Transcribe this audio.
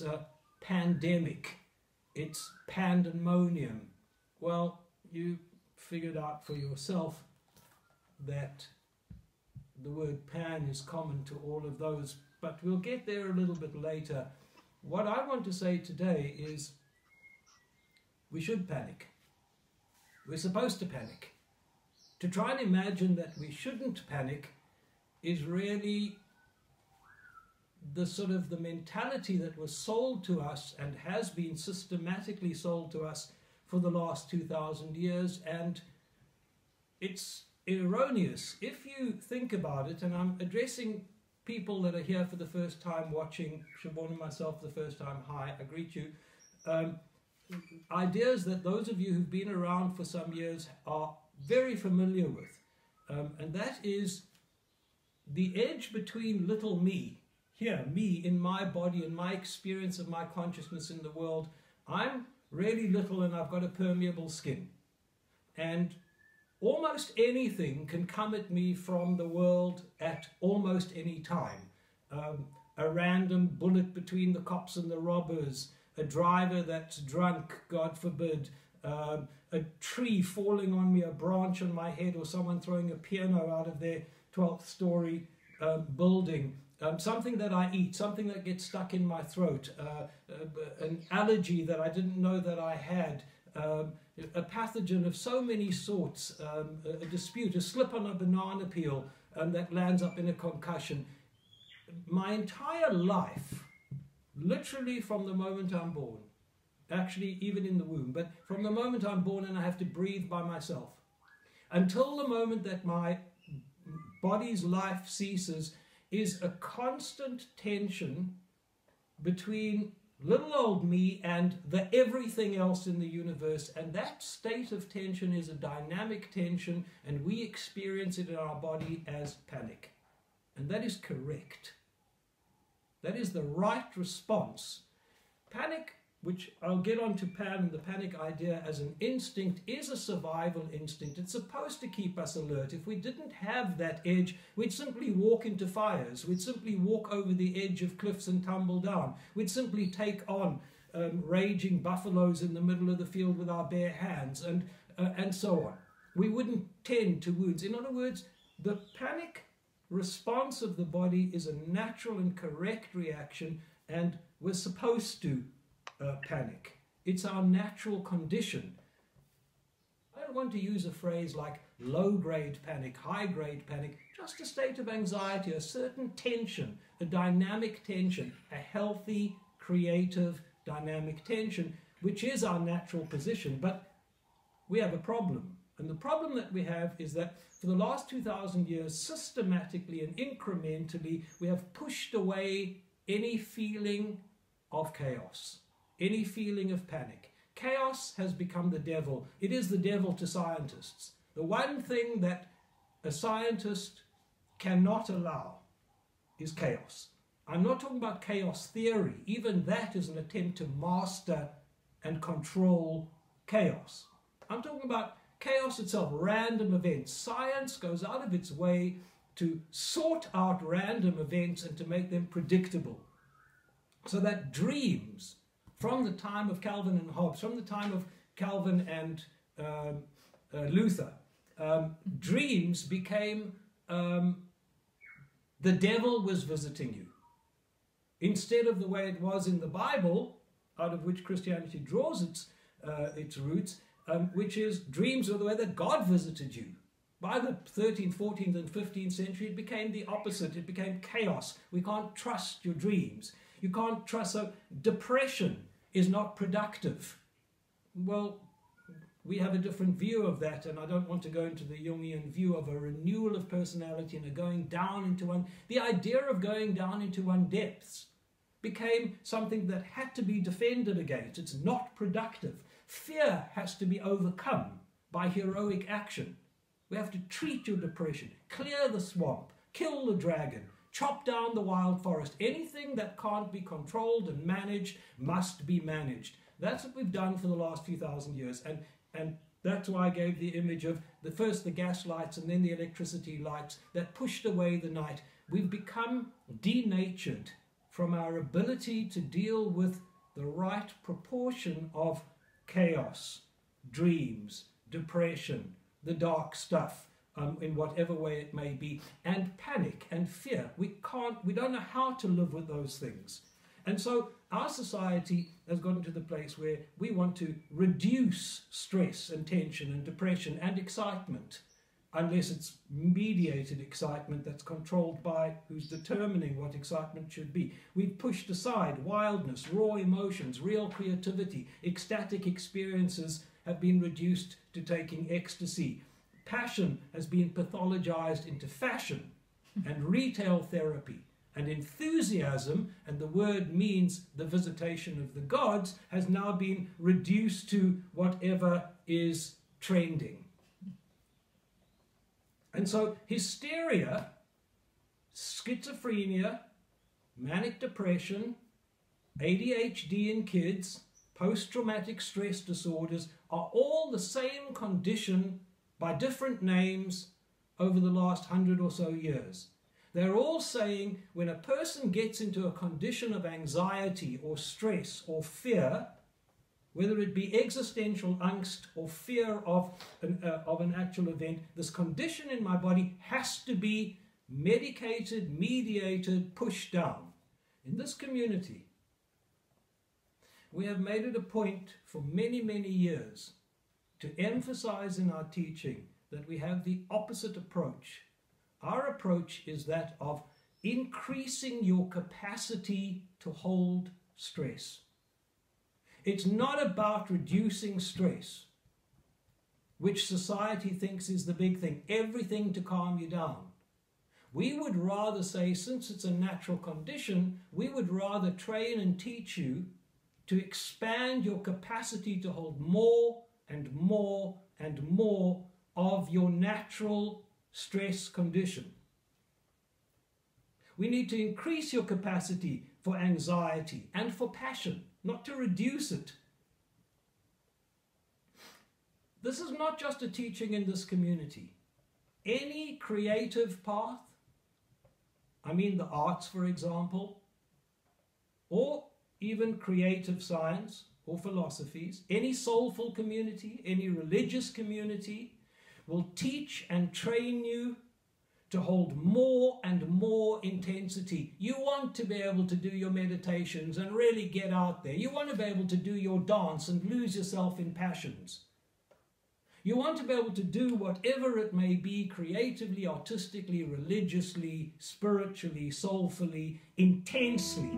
it's pandemic, it's pandemonium. Well, you figured out for yourself that the word pan is common to all of those, but we'll get there a little bit later. What I want to say today is we should panic. We're supposed to panic. To try and imagine that we shouldn't panic is really the sort of the mentality that was sold to us and has been systematically sold to us for the last 2,000 years, and it's erroneous. If you think about it, and I'm addressing people that are here for the first time watching, Siobhan and myself the first time, hi, I greet you. Ideas that those of you who've been around for some years are very familiar with, and that is the edge between little me, here, me in my body and my experience of my consciousness in the world. I'm really little and I've got a permeable skin, and almost anything can come at me from the world at almost any time. A random bullet between the cops and the robbers, a driver that's drunk, God forbid, a tree falling on me, a branch on my head, or someone throwing a piano out of their 12th story building, something that I eat, something that gets stuck in my throat, an allergy that I didn't know that I had, a pathogen of so many sorts, a dispute, a slip on a banana peel that lands up in a concussion. My entire life, literally from the moment I'm born, actually even in the womb, but from the moment I'm born and I have to breathe by myself, until the moment that my body's life ceases, is a constant tension between little old me and the everything else in the universe. And that state of tension is a dynamic tension, and we experience it in our body as panic. And that is correct. That is the right response. Panic, which I'll get on to Pan, the panic idea as an instinct, is a survival instinct. It's supposed to keep us alert. If we didn't have that edge, we'd simply walk into fires. We'd simply walk over the edge of cliffs and tumble down. We'd simply take on raging buffaloes in the middle of the field with our bare hands, and so on. We wouldn't tend to wounds. In other words, the panic response of the body is a natural and correct reaction, and we're supposed to panic. It's our natural condition. I don't want to use a phrase like low-grade panic, high-grade panic, just a state of anxiety, a certain tension, a dynamic tension, a healthy, creative, dynamic tension, which is our natural position. But we have a problem. And the problem that we have is that for the last 2,000 years, systematically and incrementally, we have pushed away any feeling of chaos, any feeling of panic. Chaos has become the devil. It is the devil to scientists. The one thing that a scientist cannot allow is chaos. I'm not talking about chaos theory. Even that is an attempt to master and control chaos. I'm talking about chaos itself, random events. Science goes out of its way to sort out random events and to make them predictable. So that dreams, from the time of Calvin and Hobbes, from the time of Calvin and Luther, dreams became the devil was visiting you. Instead of the way it was in the Bible, out of which Christianity draws its roots, which is dreams are the way that God visited you. By the 13th, 14th and 15th century, it became the opposite. It became chaos. We can't trust your dreams. You can't trust. So depression is not productive. Well, we have a different view of that, and I don't want to go into the Jungian view of a renewal of personality and a going down into one. The idea of going down into one depths became something that had to be defended against. It's not productive. Fear has to be overcome by heroic action. We have to treat your depression, clear the swamp, kill the dragon, chop down the wild forest. Anything that can't be controlled and managed must be managed. That's what we've done for the last few thousand years. And that's why I gave the image of first the gas lights and then the electricity lights that pushed away the night. We've become denatured from our ability to deal with the right proportion of chaos, dreams, depression, the dark stuff, in whatever way it may be, and panic and fear. We don't know how to live with those things. And so our society has gotten to the place where we want to reduce stress and tension and depression and excitement, unless it's mediated excitement that's controlled by who's determining what excitement should be. We've pushed aside wildness, raw emotions, real creativity. Ecstatic experiences have been reduced to taking ecstasy. Passion has been pathologized into fashion and retail therapy. And enthusiasm, and the word means the visitation of the gods, has now been reduced to whatever is trending. And so hysteria, schizophrenia, manic depression, ADHD in kids, post-traumatic stress disorders are all the same condition by different names over the last 100 or so years. They're all saying when a person gets into a condition of anxiety or stress or fear, whether it be existential angst or fear of an actual event, this condition in my body has to be medicated, mediated, pushed down. In this community, we have made it a point for many, many years to emphasize in our teaching that we have the opposite approach. Our approach is that of increasing your capacity to hold stress. It's not about reducing stress, which society thinks is the big thing, everything to calm you down. We would rather say, since it's a natural condition, we would rather train and teach you to expand your capacity to hold more and more and more of your natural stress condition. We need to increase your capacity for anxiety and for passion, not to reduce it. This is not just a teaching in this community. Any creative path, I mean the arts, for example, or even creative science or philosophies, any soulful community, any religious community will teach and train you to hold more and more intensity. You want to be able to do your meditations and really get out there. You want to be able to do your dance and lose yourself in passions. You want to be able to do whatever it may be, creatively, artistically, religiously, spiritually, soulfully, intensely.